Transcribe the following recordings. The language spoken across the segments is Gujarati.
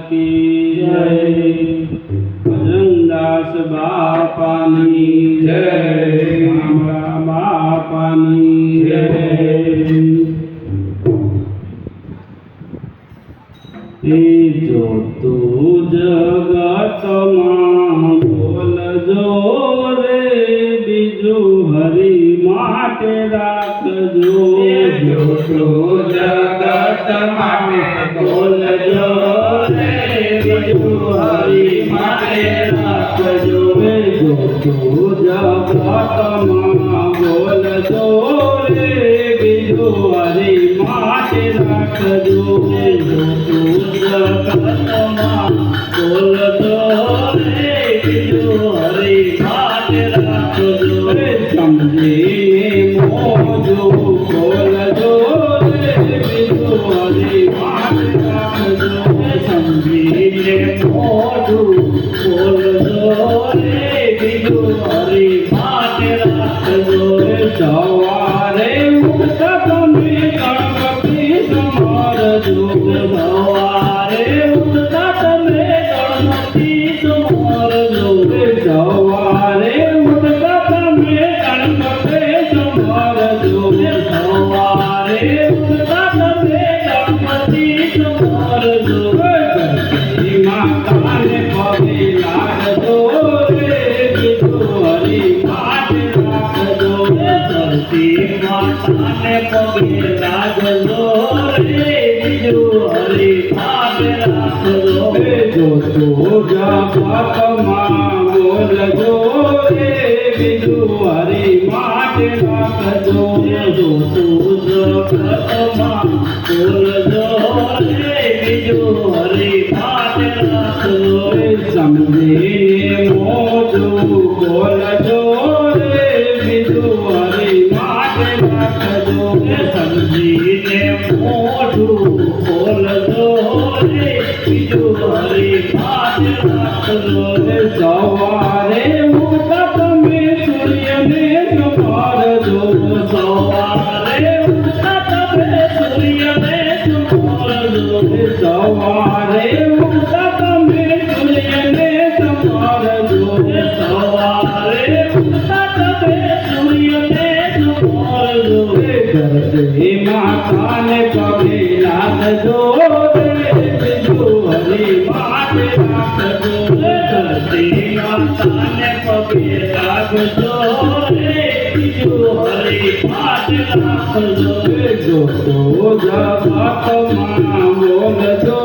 की जय। भजनदास बापानी जय। रामरा बापानी जय। जो तू जगत मां बोलजो रे बीजू हरि माटे राखजो। जो तू जगत माटे बोलजो रे बीजू हरि माटे राखजो। जो तू जगत मां बोलजो रे बीजू हरि माटे राखजो। जो तू जगत मां बोलजो रे बीजू हरि माटे राखजो। समझे मोजो बोलजो रे बीजू हरि माटे राखजो। समझीने मोजू बोलजो रे बीजू हरि माटे राखजो। सवारे उठता તમે ગણપતિ સમારજો। સવારે ઉઠતા તમે ગણપતિ સમારજો। સવારે ઉઠતા તમે ગણપતિ સમારજો। સવારે ઉઠતા તમે ગણપતિ સમારજો। ધરતી માતાને પગે લાગજો રે બીજુ હરિ માટે રાખજો। ધરતી માતાને પગે લાગજો રે બીજુ હરિ માટે રાખજો। જો તો જગતમાં બોલજો રે બીજુ હરિ માટે રાખજો। જો તું જગતમાં બોલજો રે બીજુ હરિ માટે રાખજો। સમજીને મોજું બોલજો રે બીજુ હરિ માટે રાખજો। સમજીને મોઢું બોલજો રે બીજુ હરિ માટે રાખજો। સવારે ઉઠતા તમે સૂર્યને સમારજો। સવારે ઉઠતા તમે સૂર્યને સમારજો। સવારે ઉઠતા તમે સૂર્યને સમારજો। સવારે ઉઠતા તમે સૂર્યને સમારજો। ધરતી માતાને પગે લાગજો રે બીજુ હરિ માટે રાખજો। ધરતી માતાને પગે લાગજો રે બીજુ હરિ માટે રાખજો। જો તો જગતમાં બોલજો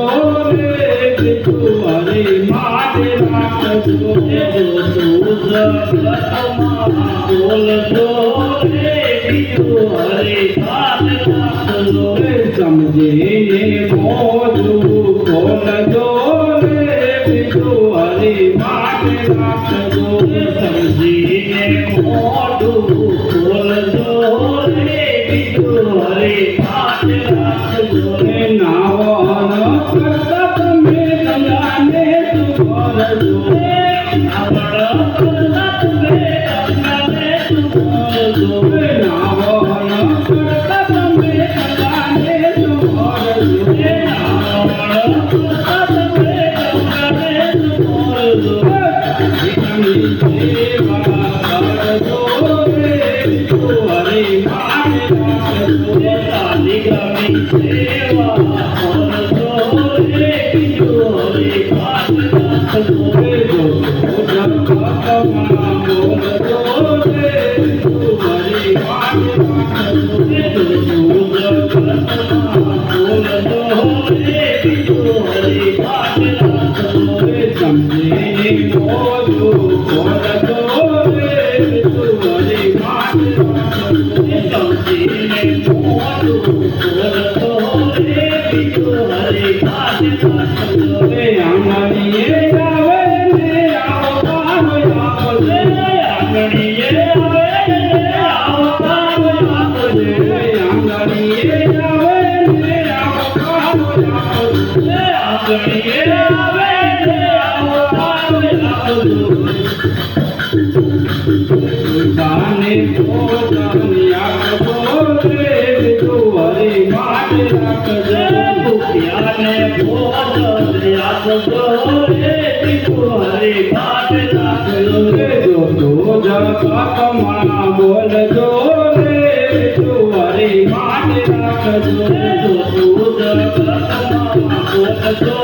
રે બીજુ હરિ માટે રાખજો। જો તું જગતમાં બોલજો રે બીજુ હરિ માટે રાખજો। સમજીને મોજું બોલજો રે બીજુ હરિ માટે રાખજો। સમજીને મોઢું બોલજો રે બીજુ હરિ માટે રાખજો। નાવન કરતા તમે ગંગાને સુમરજો। નાવણ કરતા તમે ગંગાને સુમરજો। નાવન કરતા તમે ગંગાને સુમરજો। નાવણ કરતા તમે ગંગાને સુમરજો। જીવની સેવા કરજો રે બીજુ હરિ માટે રાખજો। શાલિગ્રામની સેવા કરજો રે બીજુ હરિ માટે રાખજો। જો તો જગતમાં બોલજો રે બીજુ હરિ માટે રાખજો। જો તું જગતમાં બોલજો રે બીજુ હરિ માટે રાખજો। સમજીને મોજું બોલજો રે બીજુ હરિ માટે રાખજો। સમજીને મોઢું બોલજો રે બીજુ હરિ માટે રાખજો। આંગણીએ આવે ને આવતા આપજે। આંગણીએ આવે ને આવતા આપજે। આંગણીએ આવે ને આવતા આપજે। આંગણીએ આવે ને આવતા આપજો। તાને ભોજન આપજો રે બીજુ હરિ માટે રાખજો। ભૂખ્યાને ભોજન આપજો રાખજો રે બીજું હરી વાત રાખજો રે જો તો જગતમાં બોલજો રે બીજું હરી વાત રાખજો રે જો તું જગતમાં બોલજો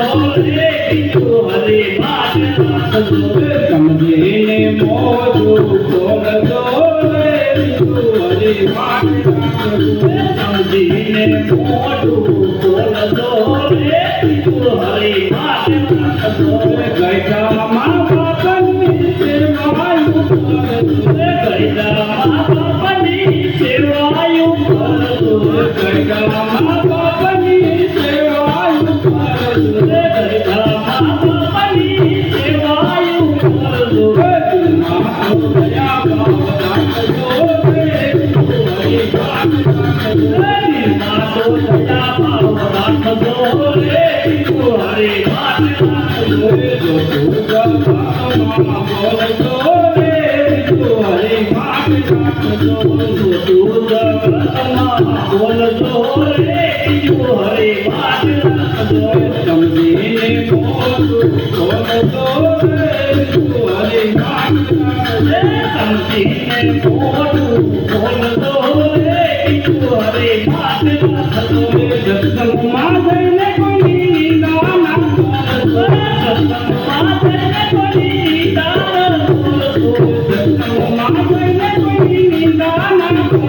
રે બીજું હરી વાત રાખજો રે સમજીને મોજું બોલજો રે બીજું હરી વાત રાખજો સમજીને મોઢું બોલજો રે બીજું હરી વાત રાખજો રે ગઈઢા મા બાપની સેવાયું કરજો ગઈઢા મા બાપની સેવાયું કરજો ગઈઢા મા બાપની સેવાયું કરજો ગઈઢા મા બાપની સેવાયું કરજો મારો દયા ભાવ રાખજો રે બીજું હરી વાત રાખજો મારો દયા ભાવ રાખજો રે બીજું હરી વાત રાખજો જો તું જગતમાં બોલજો રે બીજું હરી વાત રાખજો તું જગતમાં બોલજો રે બીજું હરી વાત રાખજો સમજીને મોજું બોલજો રે બીજું હરી વાત રાખજો સમજીને મોઢું બોલજો રે બીજું હરી વાત રાખજો સત્સંગમાં જઈને કોઈની નિંદા ના કરજો સત્સંગમાં જઈને કોઈની નિંદા ન કરજો સત્સંગમાં જઈને કોઈની નિંદા ના કરજો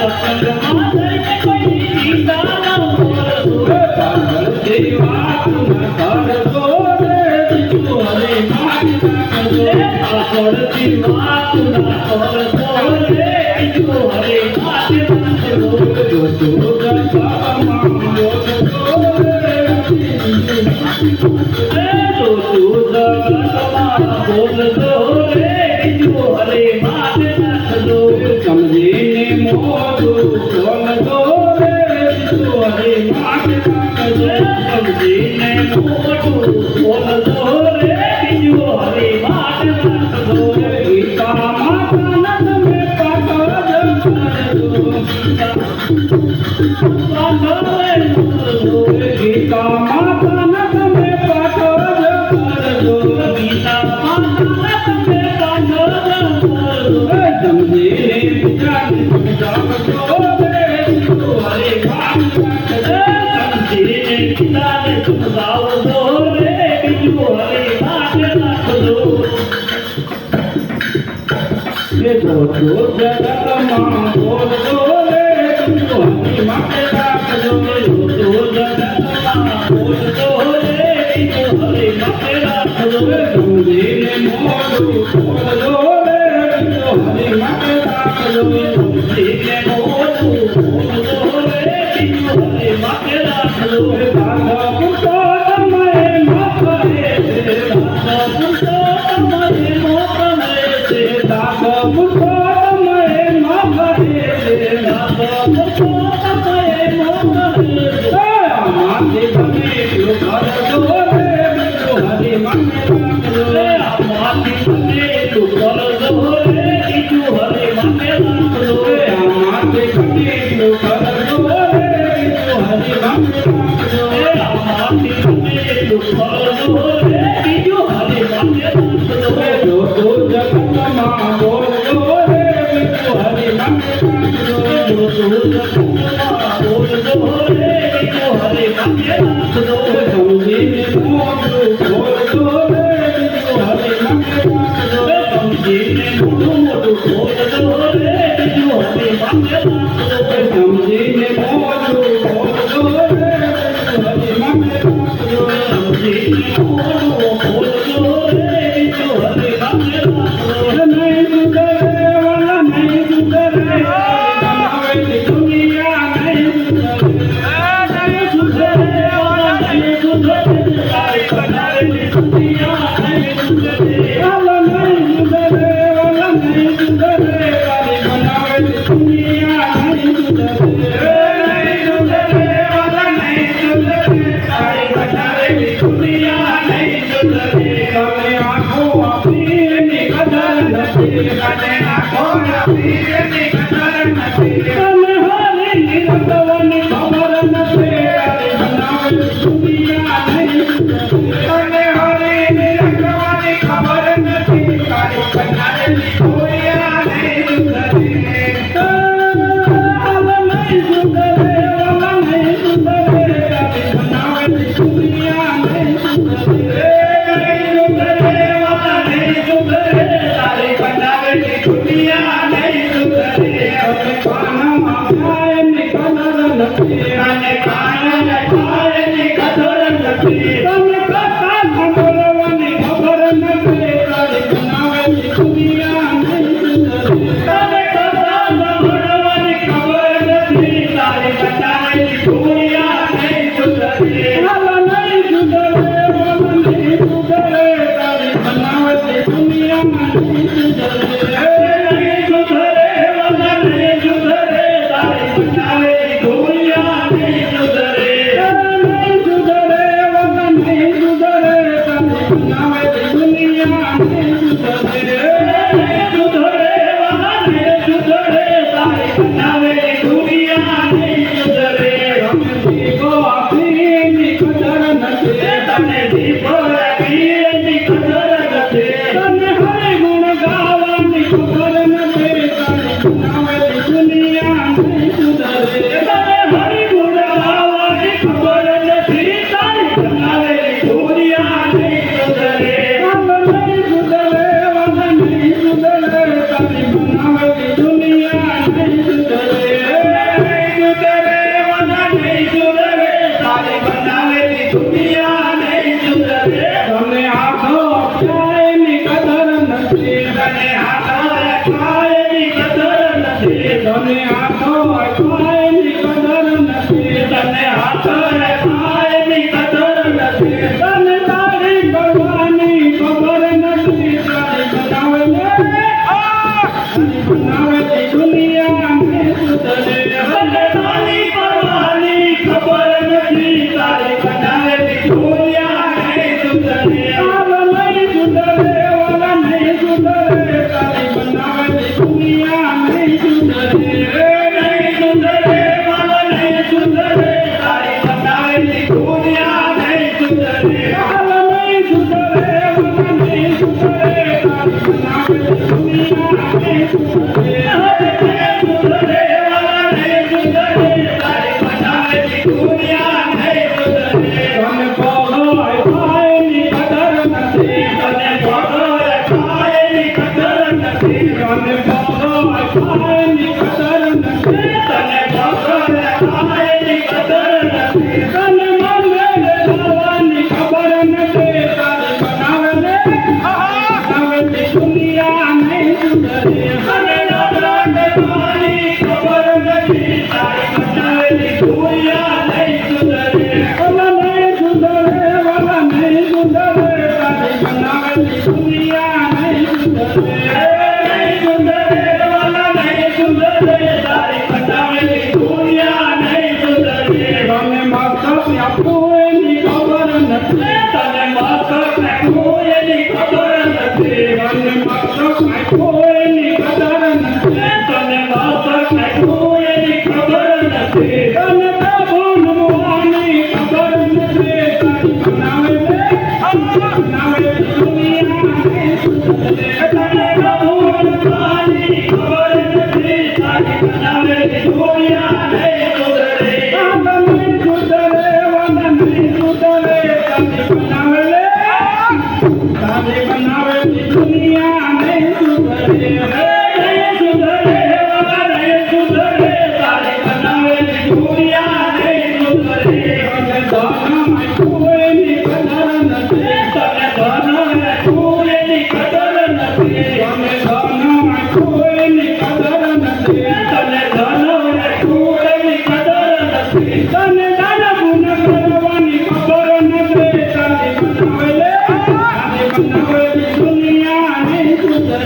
સત્સંગમાં જઈને કોઈની નિંદા ન કરજો પાછળથી વાત ના કરજો રે બીજું હરી વાત રાખજો પાછળથી વાત ના કરજો રે બીજું હરી વાત રાખજો જો તું જગતમાં બોલજો રે બીજું જો તું જગતમાં બોલજો રે બીજું હરી વાત રાખજો સમજીને મોજું બોલજો રે બીજું હરી વાત રાખજો સમજીને મોઢું બોલજો રે બીજું હરી વાત રાખજો ગીતા માતાના તમે પાઠ કરજો ગીતા માતાના તમે પાઠ કરજો સમજીને ગુજરાતી સમજાવજો રે બીજું હરી વાત રાખજો જો જગતમાં બોલજો રે બીજું હરી વાત રાખજો સમજીને મોજું બોલજો રે બીજું હરી વાત રાખજો દાદા પુતો તમે મફરે દાદા પુતો તમે મફરે આમાંથી તમે એટલું કરજો રે બીજું હરી વાત રાખજો આમાંથી તમે એટલું કરજો રે બીજું હરી વાત રાખજો જો તો જગતમાં બોલજો રે બીજું હરી વાત રાખજો સમજીને મોજું બોલજો રે બીજું હરી વાત રાખજો સમજીને મોજું બોલજો રે બીજું હરી વાત નહીં સુધરે વાલા નહીં સુધરે બનાવેલી દુનિયા નહીં સુધરે વાલા નહીં સુધરે વાલા નહીં સુધરે તારી બનાવેલી દુનિયા નહીં સુધરે વાલા નહીં સુધરે તારી બનાવેલી દુનિયા નહીં સુધરે તમે આંખો આપી એની કદર નથી તને આંખો આપી એની કદર નથી તમે હરીની રંગવાની ખબર નથી તારી બનાવેલી દુનિયા નહીં સુધરે બનાવેલી દુનિયા નહીં સુધરે. સુધરે વાલા નહીં સુધરે તારી બનાવેલી દુનિયા નહીં સુધરે. તમે જીવો આપી એની કદર નથી. તને દીપો રાખી એની કદર નથી. તને હરિગુણ ગાવાની ખબર નથી. તારી બનાવેલી દુનિયા નહીં સુધરે. તને હરિગુણ ગાવાની ખબર નથી. તારી બનાવેલી દુનિયા નહીં સુધરે. વાલા નહીં સુધરે, વાલા નહીં સુધરે. તારી બનાવેલી દુનિયા નહીં સુધરે. સુધરે વાલા નહીં સુધરે તારી બનાવેલી દુનિયા નહીં સુધરે. તમને આખો અપાયની કદર નથી. તને હાથો રખાય એની કદર નથી. તમને આખો અપાયની કદર નથી. તને હાથો રખાય એની કદર નથી. તને તારી કરવાની ખબર નથી. તારી બનાવેલી દુનિયા નહીં સુધરે. તને તારી કરવાની ખબર નથી. તારી બનાવેલી દુનિયા નહીં સુધરે. વાલા નહીં સુધરે, વાલા નહીં સુધરે. તારી બનાવેલી દુનિયા નહીં સુધરે. નહીં સુધરે વાલા નહીં સુધરે તારી બનાવેલી દુનિયા નહીં સુધરે. વાલા નહીં સુધરે, વાલા નહીં સુધરે. તારી બનાવેલી દુનિયા નહીં સુધરે. સુધરે વાલા નહીં સુધરે તારી બનાવેલી દુનિયા નહીં સુધરે. તને બોલો અપાયની કદર નથી. તને ભોગો રખાય એની કદર નથી. તને બોલો અપાયની કદર નથી. તને ભોગો રખાય એની કદર નથી. તને મને લેવાની ખબર નથી. તારી બનાવેલી દુનિયા નહીં સુધરે. તને દાદા દેવાની ખબર નથી. તારી બનાવેલી દુનિયા નહીં સુધરે. વાલા નહીં સુધરે, વાલા નહીં સુધરે. તારી બનાવેલી દુનિયા નહીં સુધરે. નહીં સુધરે વાલા નહીં સુધરે તારી બનાવેલી દુનિયા નહીં સુધરે. તને મસ્તક આપવું એની ખબર નથી. તને મસ્તક રાખવું એની ખબર નથી. તને મસ્તક આપવું એની કદર નથી. તને મસ્તક રાખવું એની ખબર નથી. તને પ્રભુ નમવાની ખબર નથી. તારી બનાવેલી દુનિયા નહીં સુધરે. તને પ્રભુ ભગવાનની ખબર નથી. તારી બનાવેલી દુનિયા નહીં સુધરે. વાલા નહીં સુધરે, વાલા નહીં સુધરે. તારી બનાવેલી દુનિયા નહીં સુધરે. નહીં સુધરે વાલા નહીં સુધરે તારી બનાવેલી દુનિયા નહીં સુધરે. તને ધન આપવું એની કદર નથી. તને ધન રાખવું એની કદર નથી. તને ધન આપવું એની કદર નથી. તને ધન રાખવું એની કદર નથી. તને દાન પુણ્ય કરવાની ખબર નથી. તારી બનાવેલી દુનિયા નહીં સુધરે.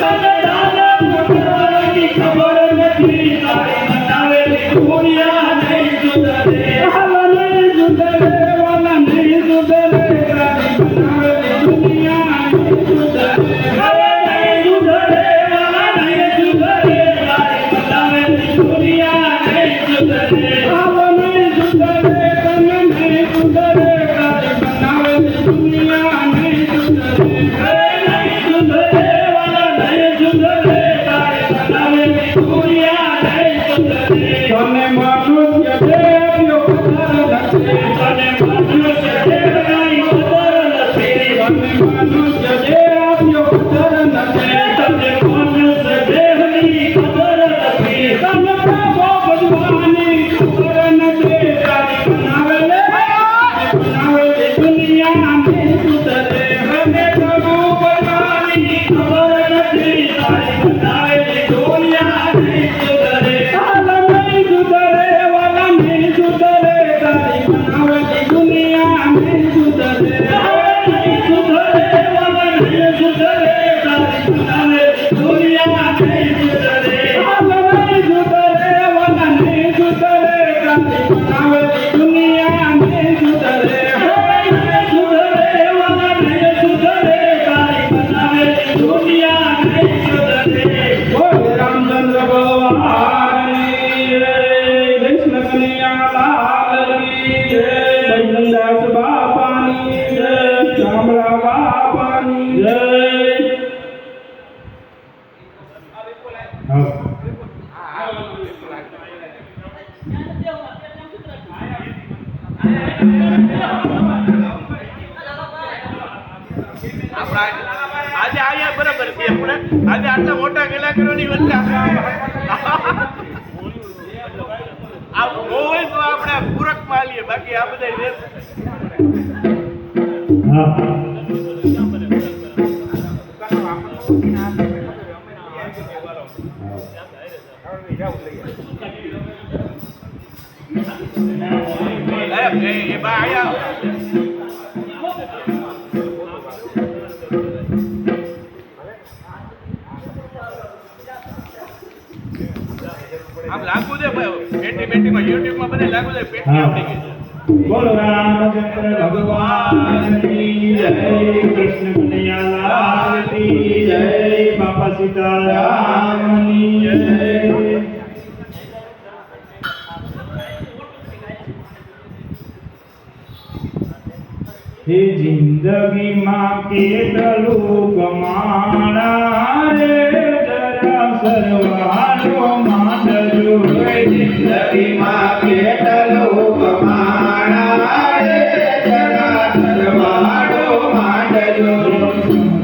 તને દાન કરવાની ખબર નથી. તારી બનાવેલી દુનિયા નહીં સુધરે. વાલા નહીં સુધરે, વાલા નહીં સુધરે. તારી બનાવેલી દુનિયા નહીં સુધરે. હવે નહીં સુધરે વાલા નહીં સુધરે તારી બનાવેલી દુનિયા નહીં સુધરે. વાલા નહીં સુધરે, તને નહીં સુધરે. તારી બનાવેલી દુનિયા નહીં સુધરે. હવે નહીં સુધરે વાલા નહીં સુધરે તારી બનાવેલી દુનિયા નહીં સુધરે. તને મનુષ્ય દેવ્યો કદર નથી. તને મનુષ્ય દેવની ખબર નથી. તને મનુષ્ય દેવ્યો કદર નથી. તને મનુષ્ય દેવની ખબર નથી. તને પ્રભુ ભગવાનની ખબર નથી. તારી બનાવેલી દુનિયા નહીં સુધરે. તને પ્રભુ ભગવાનની ખબર નથી. તારી બનાવેલી દુનિયા નહીં સુધરે. વાલા નહીં સુધરે, વાલા નહીં સુધરે. તારી બનાવેલી દુનિયા નહીં સુધરે. નહીં સુધરે વાલા નહીં સુધરે તારી બનાવેલી દુનિયા નહીં સુધરે. વાલા નહીં સુધરે, વાલા નહીં સુધરે. તારી બનાવેલી દુનિયા નહીં સુધરે. નહીં સુધરે શામળા બાપાની જય હા આજે આયા બરાબર છે આપણે આજે આટલા મોટા કલાકારોની વચ્ચે આ હોય તો આપણે પૂરક માં લઈએ બાકી આ બધા હા એ બા આયા આમ લાગુ દે બેટીમાં YouTube માં બધે લાગુ દે પેટી આવડી ગઈ છે બોલો રામચંદ્ર ભગવાન કી જય કૃષ્ણ કનૈયા લાલ કી જય બાપા સીતારામની જય હે જિંદગીમાં કેટલું કમાણા રે જરા સરવાળો માંડજો જિંદગીમાં કેટલું કમાણા રે જરા સરવાળો માંડજો જિંદગીમાં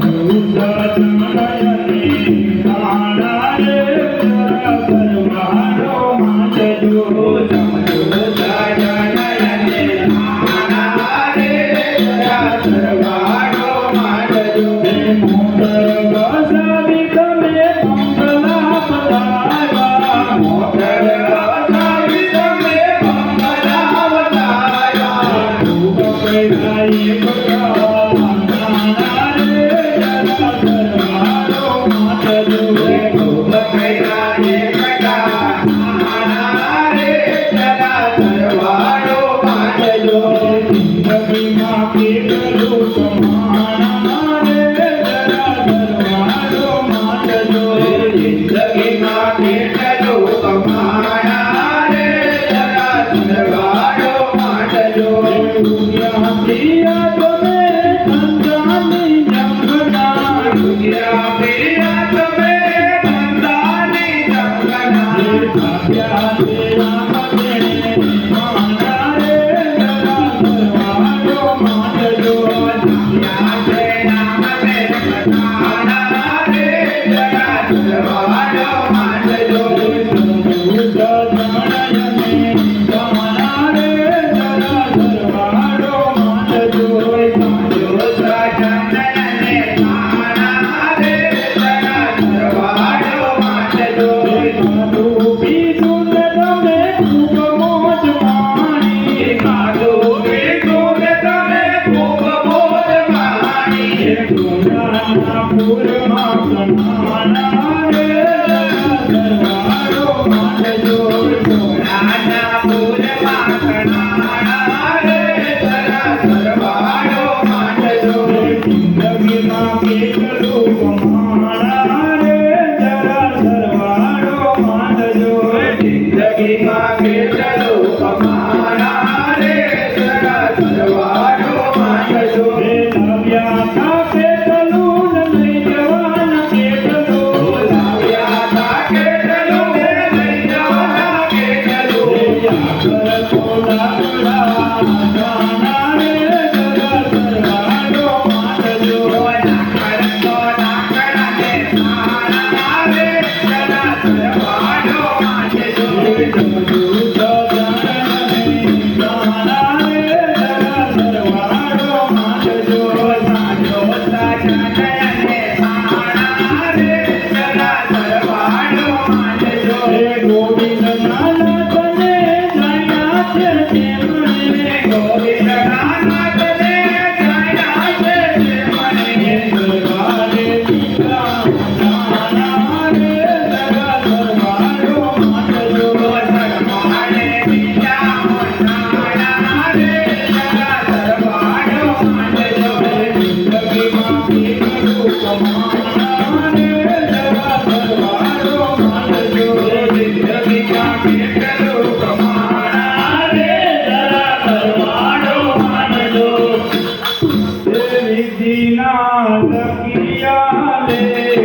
વિધિના લખિયા લે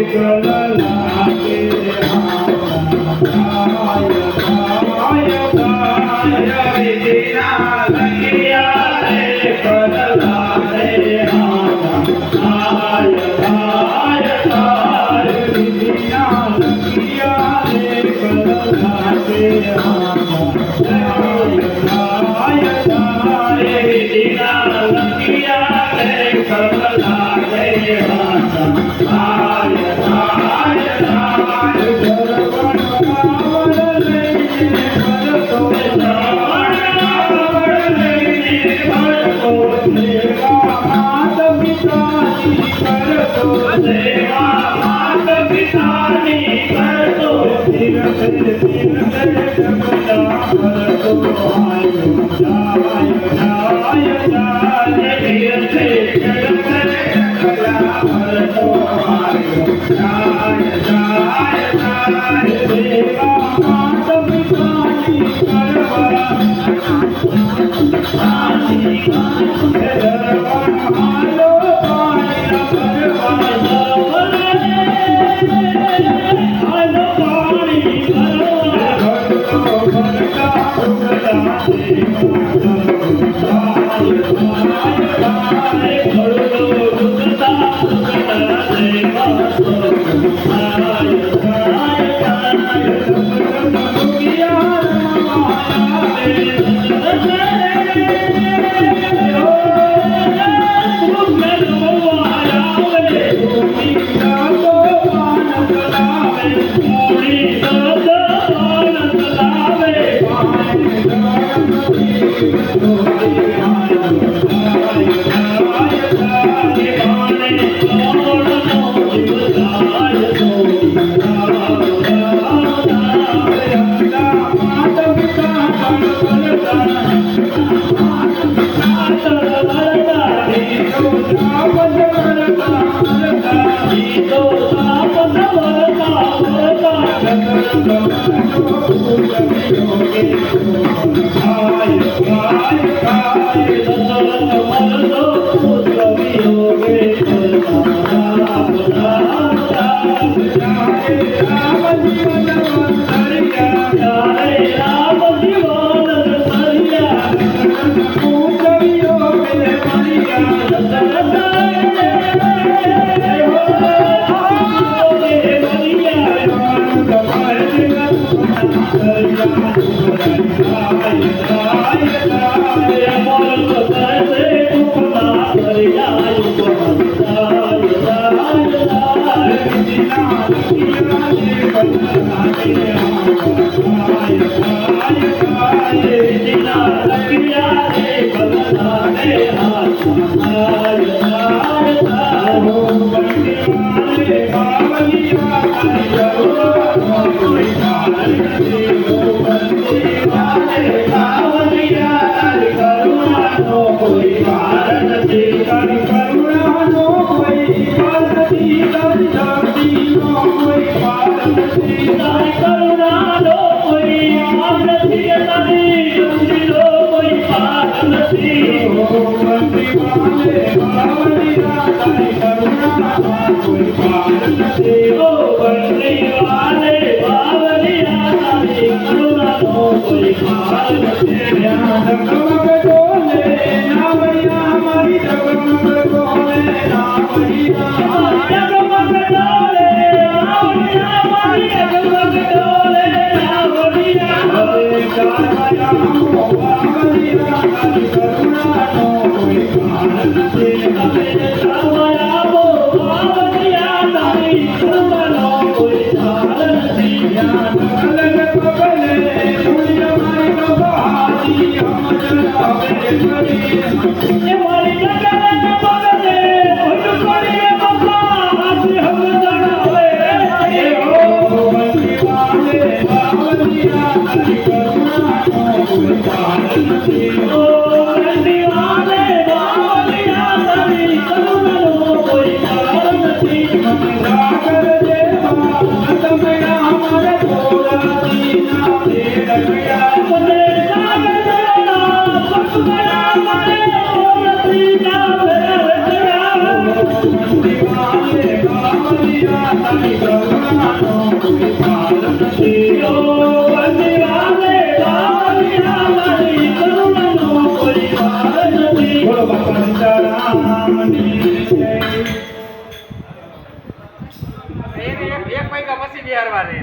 ગલલાગે વિધિના લખિયા લે ગલલાગે વિધિના લખિયા લે Hare કોઈ પાર નથી ઓ વંદવાલે વાલી અમારી કરુણાનો કોઈ પાર નથી. બોલો બાપા સીતારામની જય. એક પૈકા પછી બિહારવા રે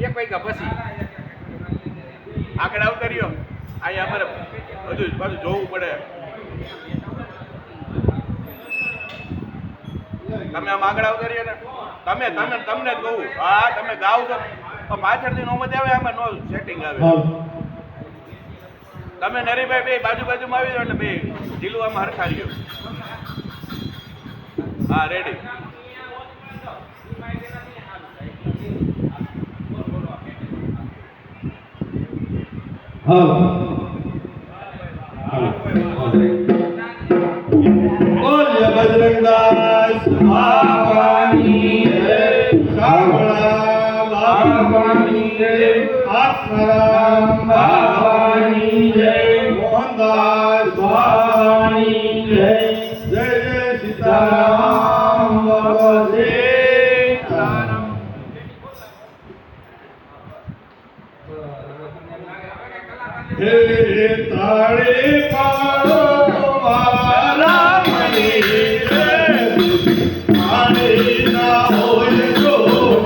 એક પૈકા પછી આગળ આવતા રહ્યો અહીંયા અમારે બધું પાછું જોવું પડે. તમે આમ આગળ આવતા રહ્યો ને તમે તમને તમને જ કહું હા તમે ગાવ છો તો પાછળથી નો મજા આવે આમાં નો સેટિંગ આવે. તમે નરીભાઈ બે બાજુમાં આવી જાવ એટલે બે ઢીલું આમાં હરખા રહ્યો. હા રેડી. બોલ્ય બજરંગદાસ બાપાની જય. સાંભળા બાપાની જય. આત્મારામ બાપાની જય. મોહનદાસ બાપાની જય. જય જય સીતારામ બાપા જય સીતારામ. હે તાળે પાડો મારા મની રે. તાળે ના હોય જો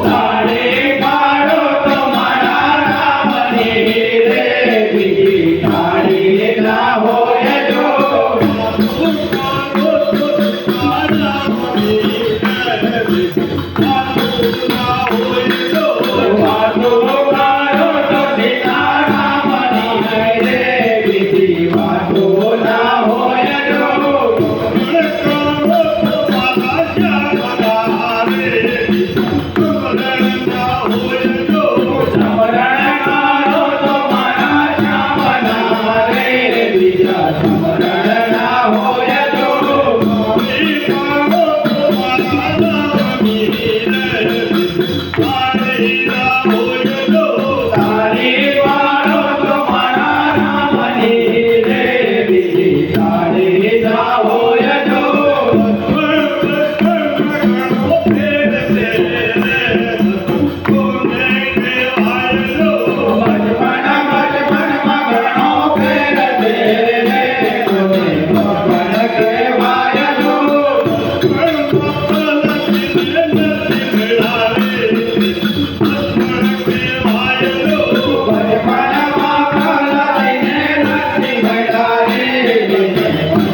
તાળે પાડો તો મારા રામને રે. બીજી તાળી ના હોય જો વાતો પાડો તો સીતારામની રે. બીજી વાતો ના હોય જો સમરણ કરો તો મારા શ્યામના રે. બીજા સમરણ ના હોય જો તાળી પાડો તો મારા રામની રે. બીજી તાળી ના હોય જો બચપણમાં ઘણો ફેર છે રે. કોને ભગવાન કહેવાય જો બચપણમાં કાલા લઈને નથી મળ્યા રે.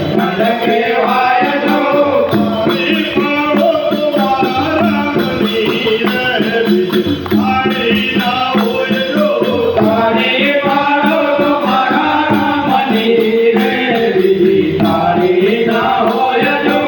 ભગવાન કહેવાય જો તાળી પાડો તો મારા રામની રે. બીજી તાળી ના હોય જો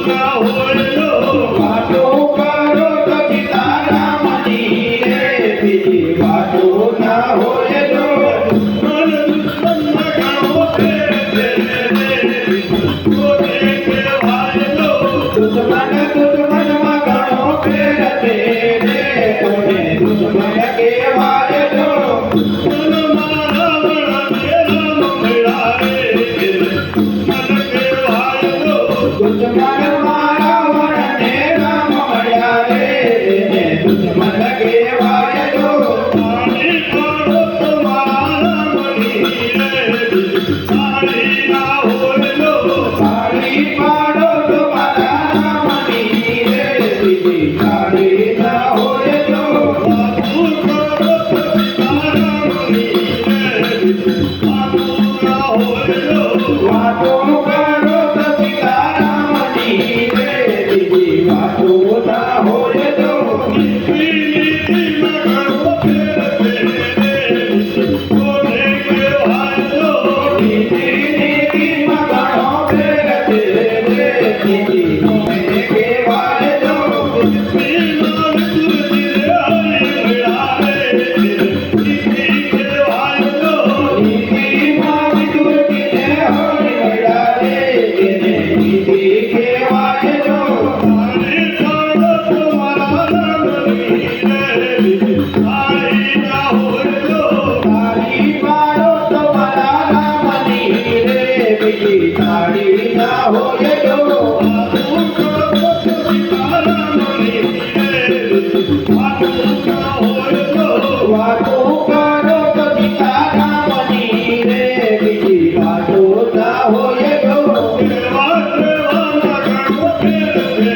ના હોય તો વાતો કરો તો સીતારામની રે બીજી વાતો ના હોય તો મન દુશ્મનમાં ઘણો ફેર છે કોને કહેવાય તો દુશ્મન દુશ્મનમાં ઘણો ફેર છે રે કોને દુશ્મન કહેવાય તો મન મારા વણને રામ મળ્યા રે મન કહેવાય તો દુશ્મન મારા વણને રામ મળ્યા રે એને દુશ્મન કહેવાય તો પાણી પાડો તમારા રામની રે પાણી ના હોય તો તાળી પાડો તો મારા રામની રે બીજી તાળી ના હોય તો વાતું કરો તો સીતારામની રે વાતું ના હોય તો વાતો કરો તો સીતારામની રે બીજી વાતો ના હોય તો નીતિમાં ઘણો ફેર છે કોને કહેવાય તો નીતિ નીતિમાં ઘણો ફેર છે રે નીતિ કોને કહેવાય તો શ્રીમાન તુલસી રે હરિ મળ્યા રે નીતિ કહેવાય તો નીતિમાં વિદુરજીને હરિ મળ્યા રે એને નીતિ કહેવાય તો પાણી પાડો તમારા રામની રે પાણી ના હોય તો તાળી પાડો તો મારા રામની રે બીજી તાળી ના હોય તો વાતું કરો તો સીતારામની રે વાતું ના હોય તો વાતો કરો તો સીતારામની રે બીજી વાતો ના હોય તો સેવા સેવામાં ઘણો ફેર છે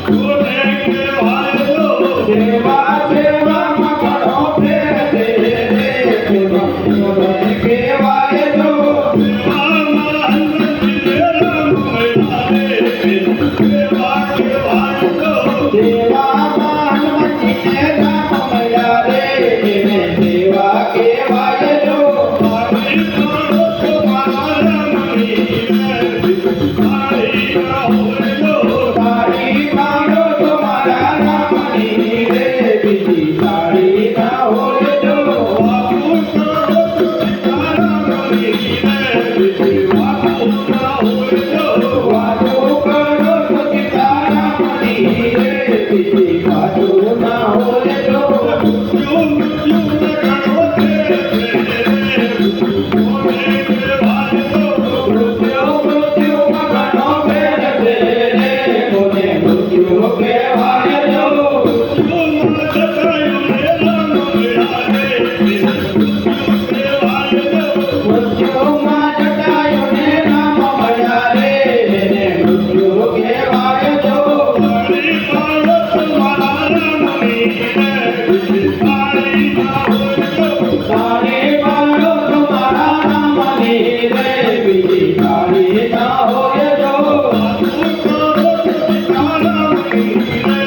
કોને કહેવાય તો સેવા સેવામાં ઘણો ફેર છે રે સેવા કોને કહેવાય તો સેવામાં હનુમંતી રે રામ મળ્યા રે સેવા કહેવાય તો સેવામાં હનુમંતીને રામ મળ્યા રે એને સેવા કહેવાય તો પાણી પાડો તમારા રામની રે પાણી ના હોય તો તાળી પાડો તો મારા રામની રે બીજી તાળી ના હોય તો વાતું કરો તો સીતારામની રે વાતું ના હોય તો વાતો કરો તો સીતારામની રે બીજી વાતો ના હોય તો મૃત્યુ મૃત્યુમાં ઘણો ફેર છે કોને કહેવાય તો મૃત્યુ મૃત્યુમાં ઘણો ફેર છે રે કોને મૃત્યુ કહેવાય તો મૃત્યુમાં જટાયું રે રામ મળ્યા રે મૃત્યુ કહેવાય તો મૃત્યુમાં જટાયુને રામ મળ્યા રે એને મૃત્યુ કહેવાય તો પાણી પાડો તમારા રામની રે પાણી ના હોય તો તાળી પાડો તો મારા રામની રે બીજી તાળી ના હોય તો વાતું કરો તો સીતારામની રે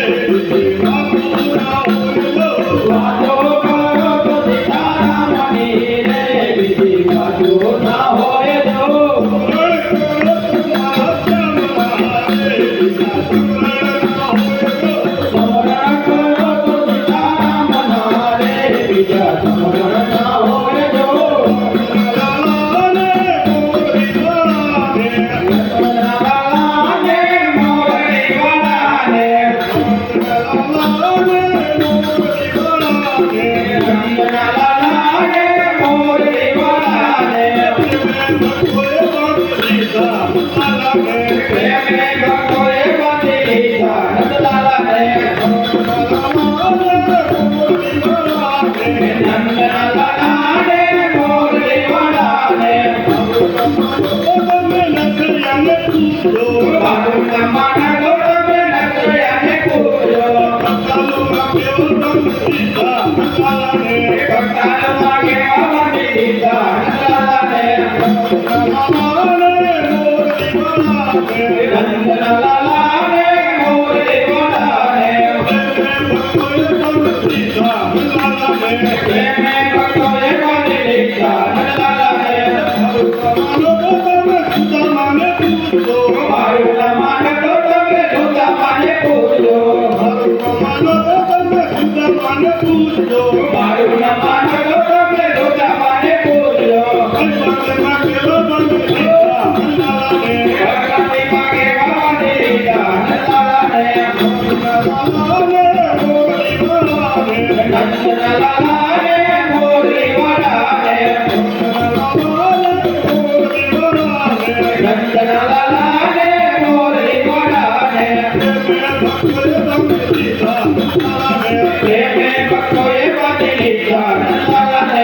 વાતું ના હોય તો વાતો કરો તો સીતારામની રે બીજી વાતો ના હોય તો સ્મરણ કરો તમારા શ્યામલા રે સ્મરણ ના હોય તો સ્મરણ કરો તો સીતારામના રે બીજા સ્મરણ ના હોય તો લાલાને મોરી વાળાને લાલાને મોરલી વાળાને લાલાને મોરી વાળાને લાલાને મોરલી વાળાને કોઈ બાંધી દીધા લાલાને પ્રેમે ભક્તોએ બાંધી લીધા નંદલાલાને લાલાને મોરી વાળાને નંદલાલાને મોરલી વાળાને તમે નગરિયાને પૂછો બાળું તમારા ગોળમે નગરિયાને પૂજો કાલુમાં કેવો રંગ દીધા લાલાને ભક્તાનમાં કેવા બાંધી લીધા નંદલાલાને લાલાને મોરી વાળાને નંદલાલાને મોરલી વાળાને કોઈ બાંધી દીધા લાલાને પ્રેમે ભક્તોએ બાંધી લીધા નંદલાલાને તમારો તમે સુદામાને પૂછો બાળું તમારા ભક્તોએ બાંધી લીધા નંદલાલાને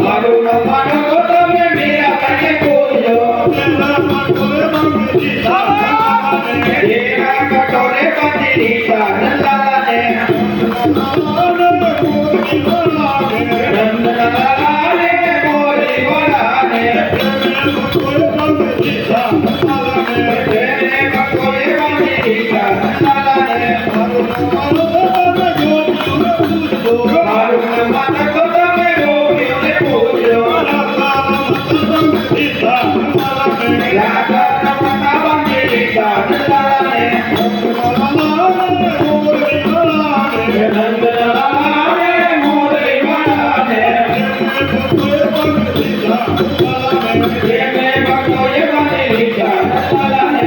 મારું માનો તો તમે મીરાબાઈને પૂછજો એના કટોરે બાંધી લીધા નંદલાલાને નંદલાલાને મોરી વડાને ભક્તોએ બાંધી લીધા નંદલાલાને મારું માનો તો તમે ગોપીઓને પૂછજો રાધાના માતા બાંધી લીધા નંદલાલાને નંદલાલાને મોરી વડાને ભક્તોએ બાંધી લીધા નંદલાલાને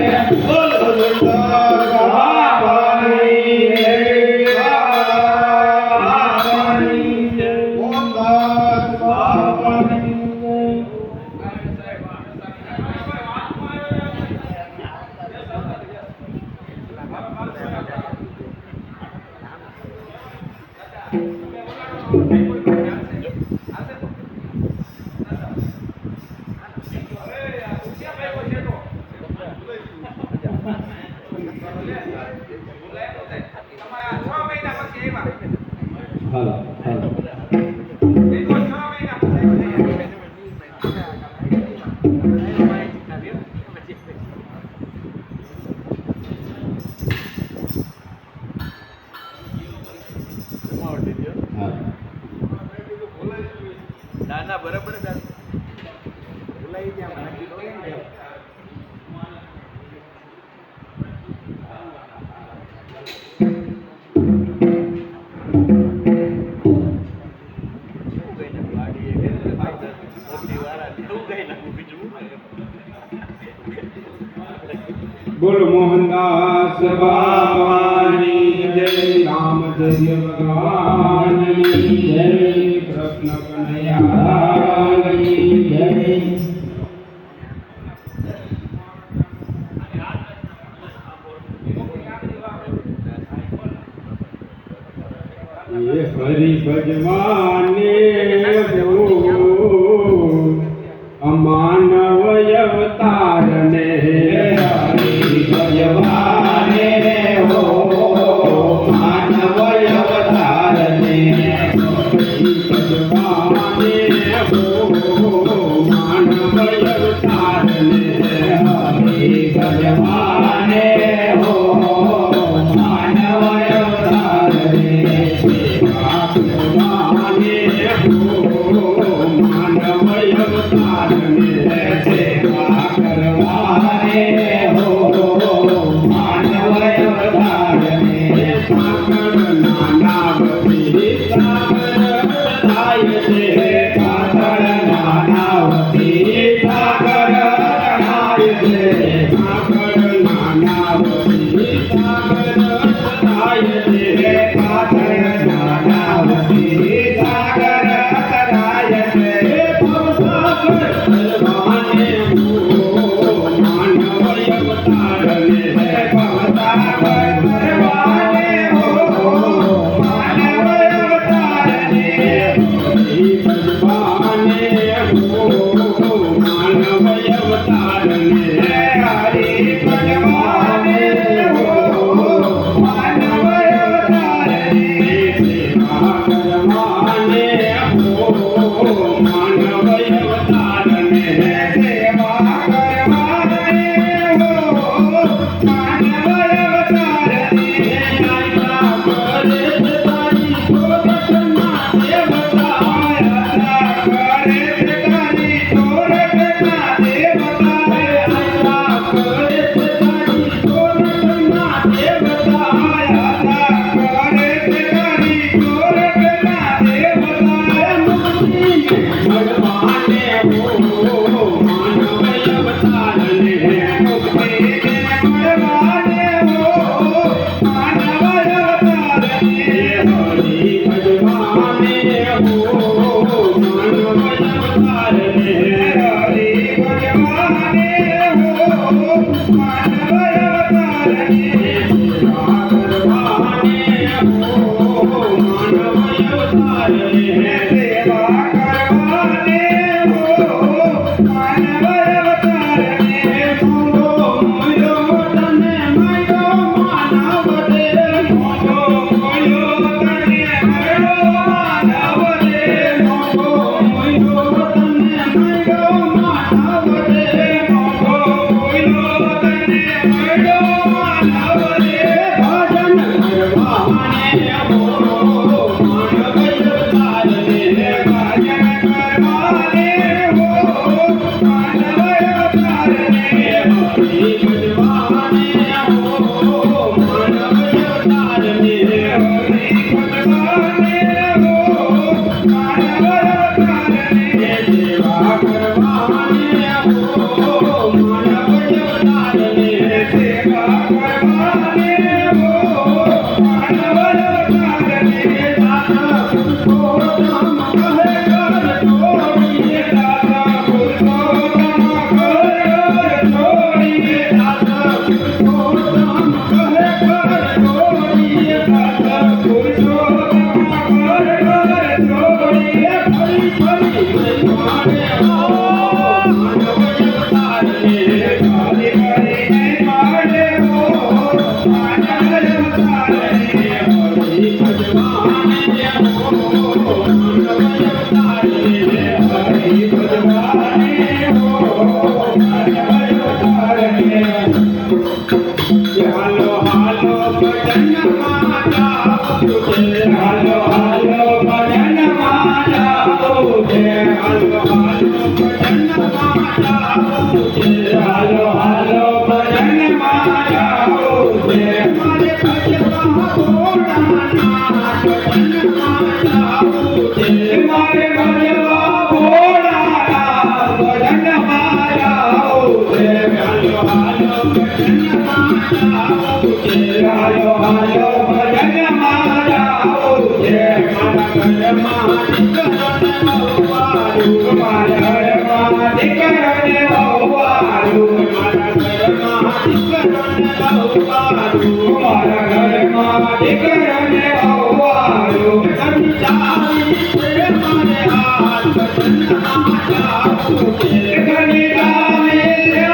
ના ના બરાબર બોલ મોહનદાસ બાબાની જય રામચંદ્ર ભગવાનની જય કૃષ્ણ કનૈયાની જય ये हरि भजवाने हो अमानव अवतार ने हरि भजवाने हो मानव अवतार ने हरि भजवाने हो मानव अवतार ने हरि भजवाने हो मानव अवतार ने भगवाने हो मानव अवतार ने सेवा करवाने हो मानव अवतार ने सागर नानावती सागर बताय दे सागर नानावती सागर बताय दे सागर नानावती सागर बताय दे सागर नानावती सागर कराय दे भवसागर भगवाने हो मानव अवतार ने भवसागर भगवाने हो मानव अवतार ने हरि भगवाने हो मानव अवतार ने हरि भगवाने हो હાલો હાલો ભજનમાં જાવું છે હાલો હાલો ભજનમાં જાવું છે હાલો હાલો ભજનમાં જાવું છે હાલો હાલો ભજનમાં જાવું છે મારે ભજવા ભોળાનાથ ભજનમાં જાવું છે મારે ભજવા ભોળાનાથ ભજનમાં જાવું છે હાલો હાલો ભજનમાં જાવું છે હાલો હાલો ભજનમાં જાવું છે મારા ઘરમાં દીકરોને વહુવારું મારા ઘરમાં દીકરોને વહુવારું મારા ઘરમાં દીકરોને વહુવારું કવિતાની છે મારે હાથ ભજનમાં જાવું છે કવિતાની છે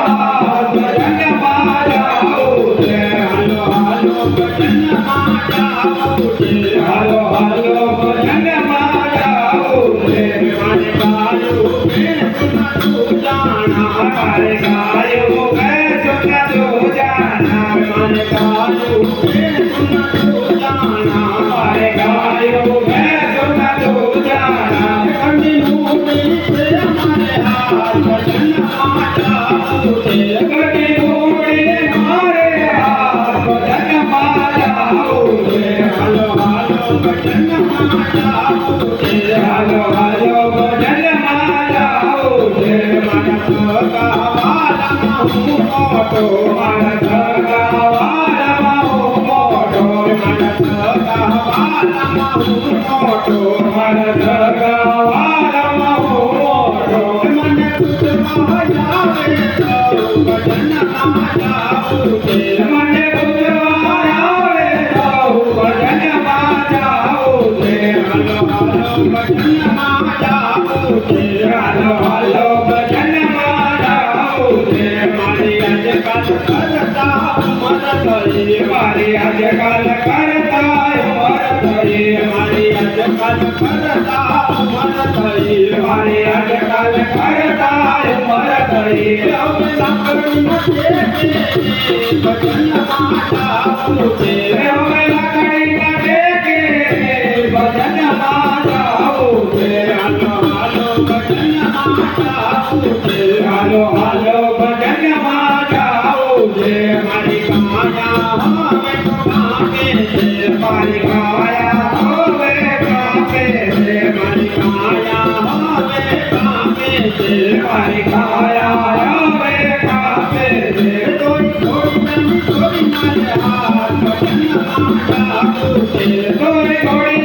હાથ ભજનમાં જાવું છે હાલો હાલો ભજનમાં જાવું છે હાલો હાલો ભજનમાં જાવું છે મારે ગાયું કે સુનતું જાણા મારે ગાયું કે સુનતું જાણા મારે ગાયું કે સુનતું જાણા મારે ગાયું કે સુનતું જાણા કંડીનું છે મારે હાથ ભજનમાં જાવું છે કંડીનું મારે હાથ ભજનમાં જાવું છે હાલો હાલો ભજનમાં જાવું છે હાલો હાલો ભજનમાં જાવું છે મારા સગાવાલામાં હું મોટો મારા સગાવાલામાં હું મોટો મારા સગાવાલામાં હું મોટો મારા સગાવાલામાં હું મોટો મને પૂછવા જાવે તો ભજનમાં જાવું છે મને પૂછવા આવે તો ભજનમાં જાવું છે હાલો હાલો ભજનમાં જાવું છે હાલો હાલો ભજનમાં જાવું છે મારી આજકાલ કરતા ઉમર થઈ મારી આજકાલ કરતા ઉમર થઈ મારી આજકાલ કરતા ઉમર થઈ મારી આજકાલ કરતા ઉમર થઈ હવે લાકડી નથી ભજનમાં જાવું છે હવે લાકડી નથી ભજનમાં જાવું છે હાલો હાલો ભજનમાં જાવું છે હાલો હાલો ભજનમાં જાવું છે મારી કાયા હવે કાપે છે મારી કાયા હવે કાપે છે મારી કાયા હવે કાપે છે મારી કાયા હવે કાપે છે થોડી થોડી થોડી મારે હાથ ભજનમાં જાવું છે થોડી થોડી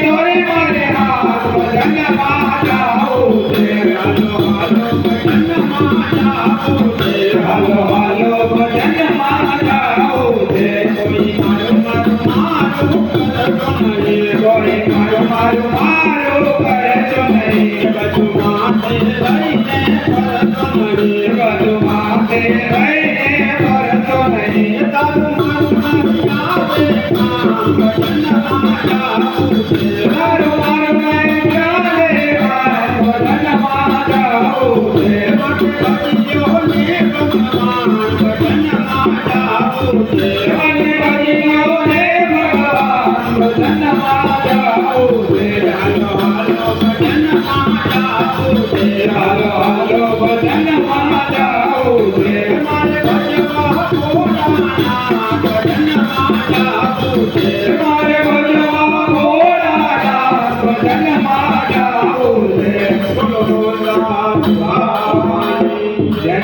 થોડી મારે હાથ ભજનમાં જાવું છે હાલો હાલો ભજનમાં જાવું છે હાલો હાલો ભજનમાં જાવું છે કોઈ મારું મારું મારું કરતો નહીં કોઈ મારું મારું મારું કરતો નહીં બધું માથે લઈને ફરતો નહીં બધું માથે લઈને ફરતો નહીં તારું મારું મારું આવે કામ ભજનમાં જાવું છે તારું મારું મારું ચાલે કામ ભજનમાં જાવું છે માટે ભજ્યો ને ભગવાન ભજનમાં જાવું છે મને ભજ્યો ને ભગવાન ભજનમાં જાવું છે હાલો હાલો ભજનમાં જાવું છે હાલો હાલો ભજનમાં જાવું છે મારે ભજવા ભોળાનાથ ભજનમાં જાવું છે મારે ભજવા ભોળાનાથ ભજનમાં જાવું છે બોલો રામ ભગવાનની જય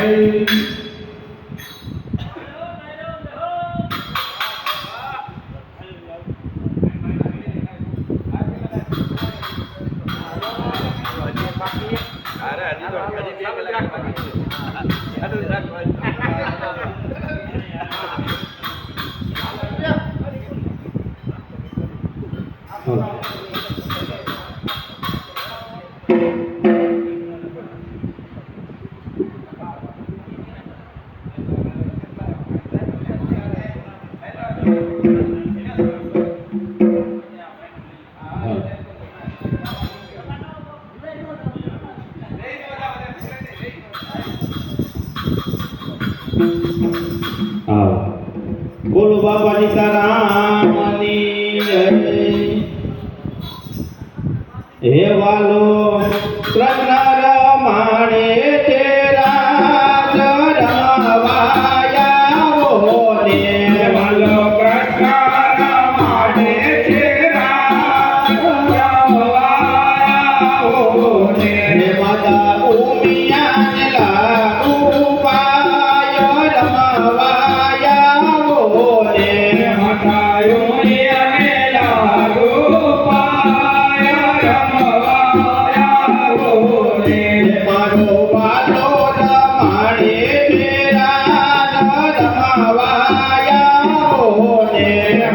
અરે હજી તો હજી 2 કલાક બાકી છે. આવો બોલો બાપા સીતારામની જય. હે વાલો કૃષ્ણ રમાડે છે રાસ રમવાયા ઓને. વાલો કૃષ્ણ રમાડે છે રાસ રમવાયાઓને. હે માતા ઉમિયાને લાગુ પાય રમવાયા ઓને. મઠાયોને અને લાડુ પાય રમવાયાઓને. મારો વાલો રમાડે છે રાસ રમવાયા ઓને.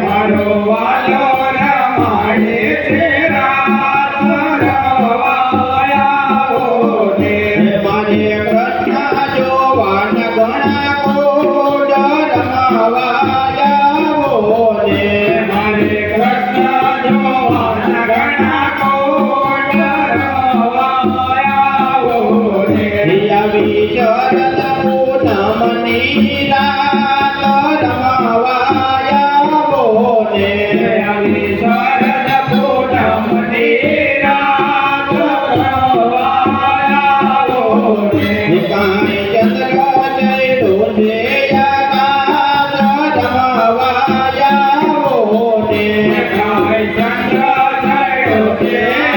મારો વાલો રમાડે છે રાસ રમવાયાઓને. મારે કૃષ્ણ જોવાન ઘણા કોડ રમવાયા ઓને. મારે કૃષ્ણ જોવાના ઘણા કોટ રમવાયાઓને. આવી શરદ પૂનમની રાત રમવાયા ઓને. આવી શરદ પૂનમની રાત રમવાયાઓને. કાંઈ ચંદ્ર જયડો છે આકાશ રમવાયા ઓને. કાંઈ ચંદ્ર છાંયો છે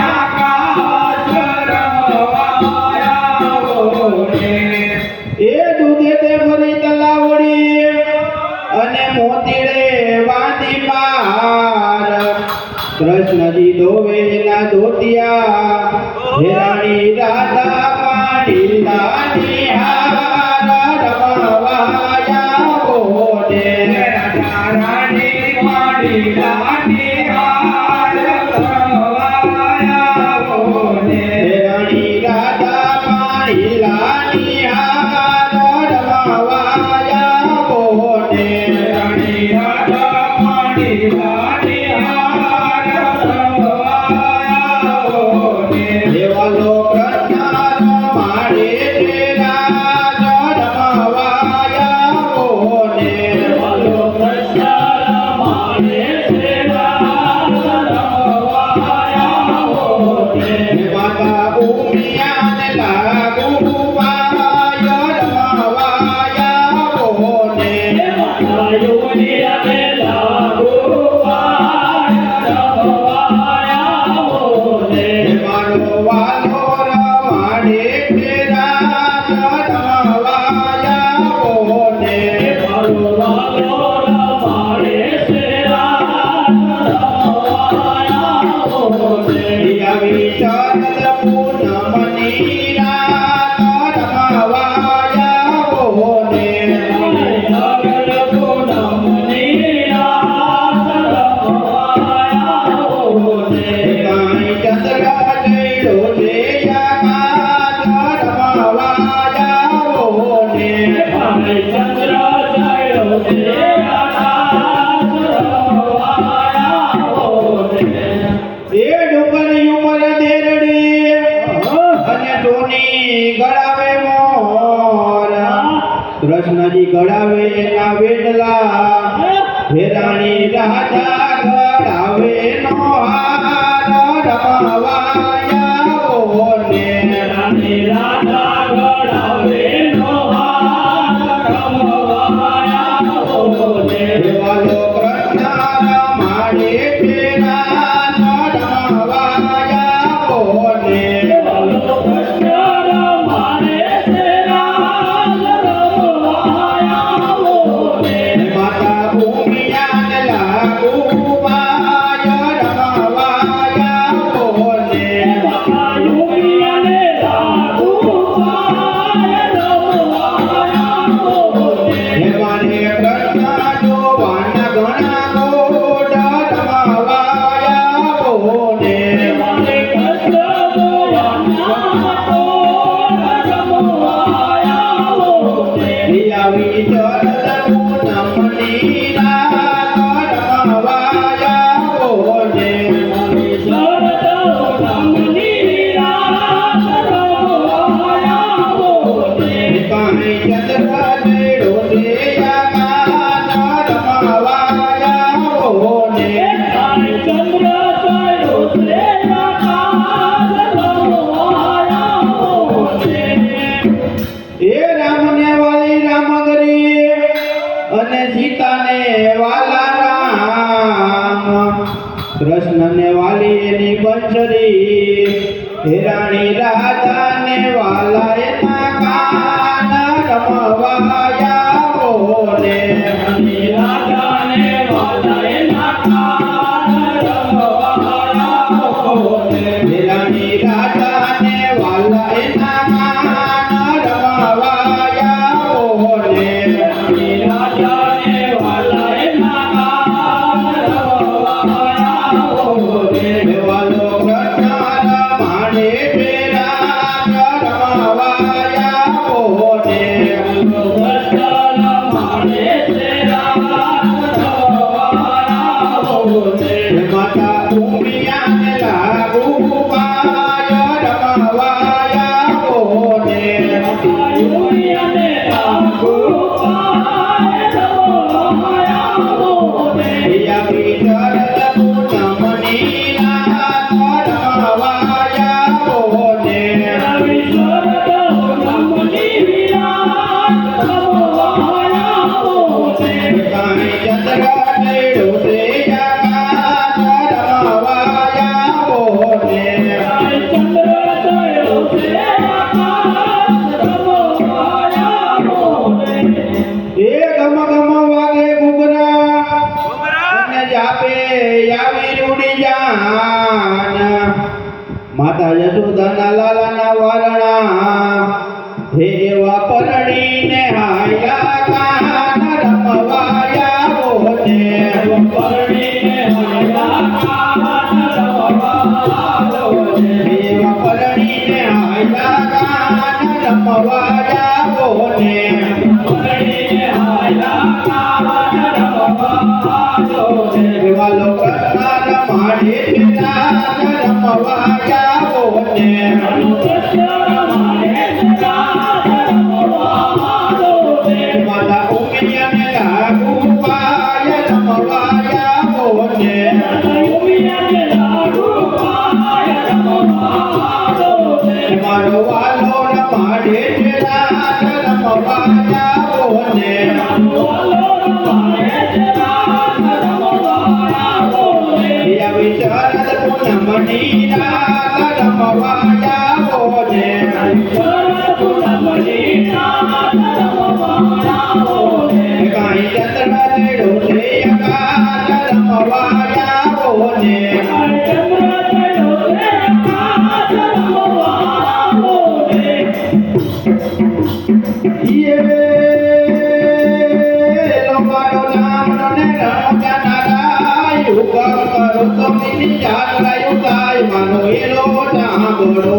આકાશ રમવાયાઓને. એ દૂધે તે ભરી તલાવડી અને મોતીડે વાંધી પાર. કૃષ્ણજી ધોવેલા ધોતિયા હેરાણી રાધા પાણી લાની હાર રમવાયા ઓને. રાણી માડી લાડી હાર રમવાયાઓને. હેરાણી રાધા પાણી લાની હાર રમવાયા ઓને. રાણી રાધા માડી લાડી હાર રમવાયાઓને. દેવાલો કૃષ્ણ રમાડે છે રાસ રમવાયા ઓને. વાલો કૃષ્ણ રમાડે છે રાસ રમવાયાઓને. માતા ઉમિયાને લાગુ પાય રમવાયા ઓને. મઠાયોને અને લાડુ પાય રમવાયાઓને. મારો વાલો રમાડે છે રાસ રમવાયા ઓને. વાલો વાલો રમાડે છે રાસ રમવાયાઓને. આવી શરદ પૂનમની રાત રમવાયા ઓને. શરદ પૂનમની રાત રમવાયાઓને. કાંઈ ચંદ્ર જયડો છે આકાશ રમવાયા ઓને. કાંઈ ચંદ્ર છાંયો છે આકાશ રમવાયાઓને. એ ડુંગરની ઉમર દેરડી અને સોની ગળાવે મોર. કૃષ્ણજી ગળાવે ના વેડલા હેરાણી રાધા ગળાવે નો હાર રમવાયા ઓને. રાણી રાધા ગળાવે નો હાર રમવાયાઓને. દેવાલો કૃષ્ણ રમાડે છે રાસ રમવાયા ઓને. વાલો કૃષ્ણ રમાડે છે રાસ રમવાયાઓને. માતા ઉમિયાને લાગુ પાય રમવાયા ઓને. મઠાયોને અને લાડુ પાય યશોદાના લાલાના વરણા હે એવા પરણીને હાયા કાન રમવાયા ઓને પરણીને હાયા કાન રમવાયા ઓને એવા પરણીને હાયા કાન રમવાયા ઓને પરણીને હાયા કાન રમવાયા ઓને એવા લોકો માડે રમવાયા ઓને માતા ઉમિયાને લાગુ પાય રમવાયા ઓને મારો વાલો રમાડે રમવાયા ઓને આવી શરદ પૂનમની રાત રમવાયા ઓને કાંઈ ચંદ્ર રેડો છે આકાશ રમવાયા ઓને લોકાનો નામ ને રમજાના હુકમ કરો તો મિની જાગરાયું ગાય માનો એલો સાંભળો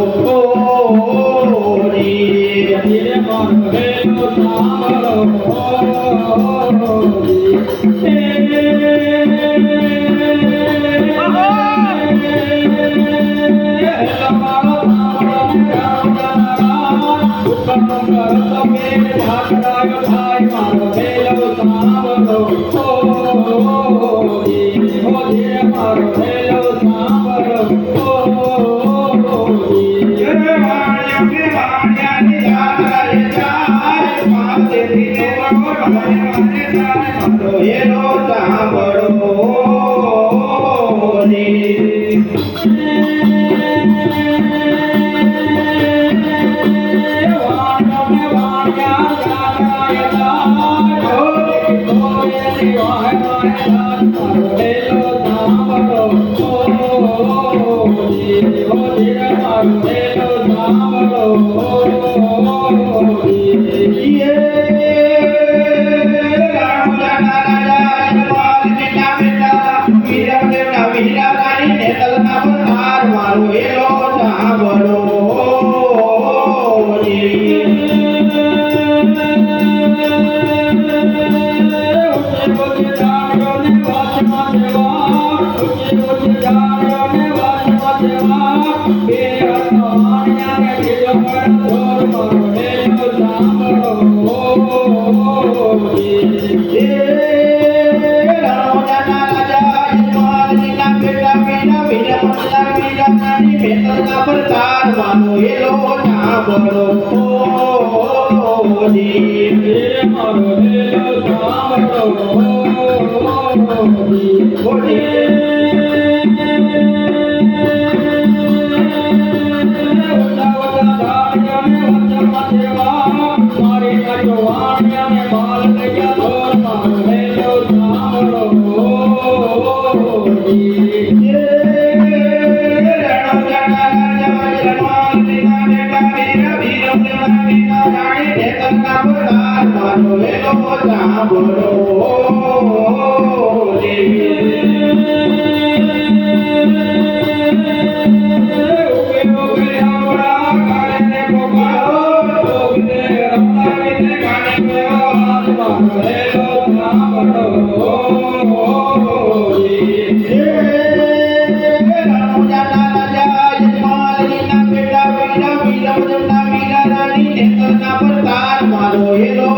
એલો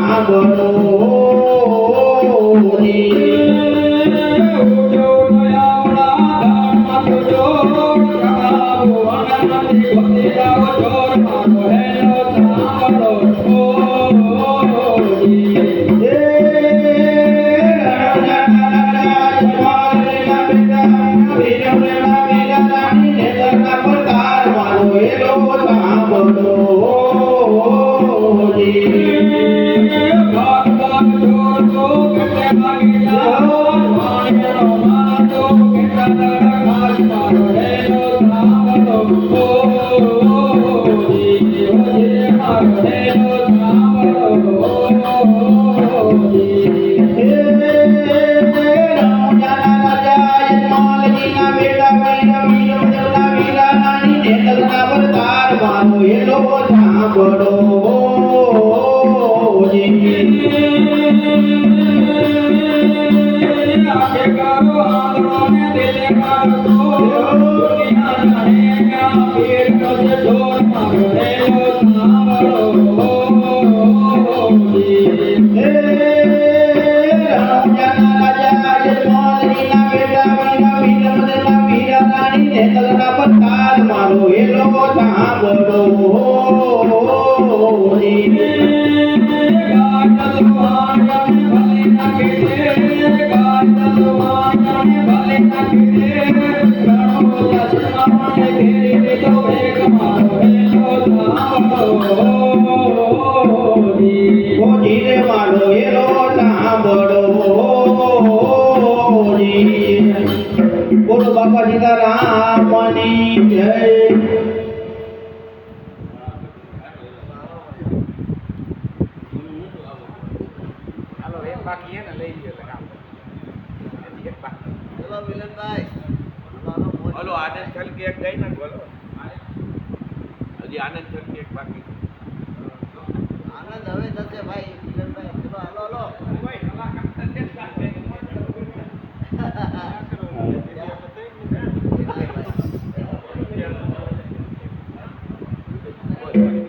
સાંભળો જો આખે કરો આંધળો ને દિલે કાઢો દુનિયા જાણે ક્યાં પીર કરશે ઢોર મારો રેલો સાંભળો મારો એલો સાંભળો ધીરે મારો એલો સાંભળો બોલો બાપા સીતારામની જય હલો આનંદ છલકી એક ગઈ ને બોલો હજી આનંદ છલકી એક બાકી આનંદ હવે થશે ભાઈ મિલનભાઈ ચલો હાલો હાલો બોલો.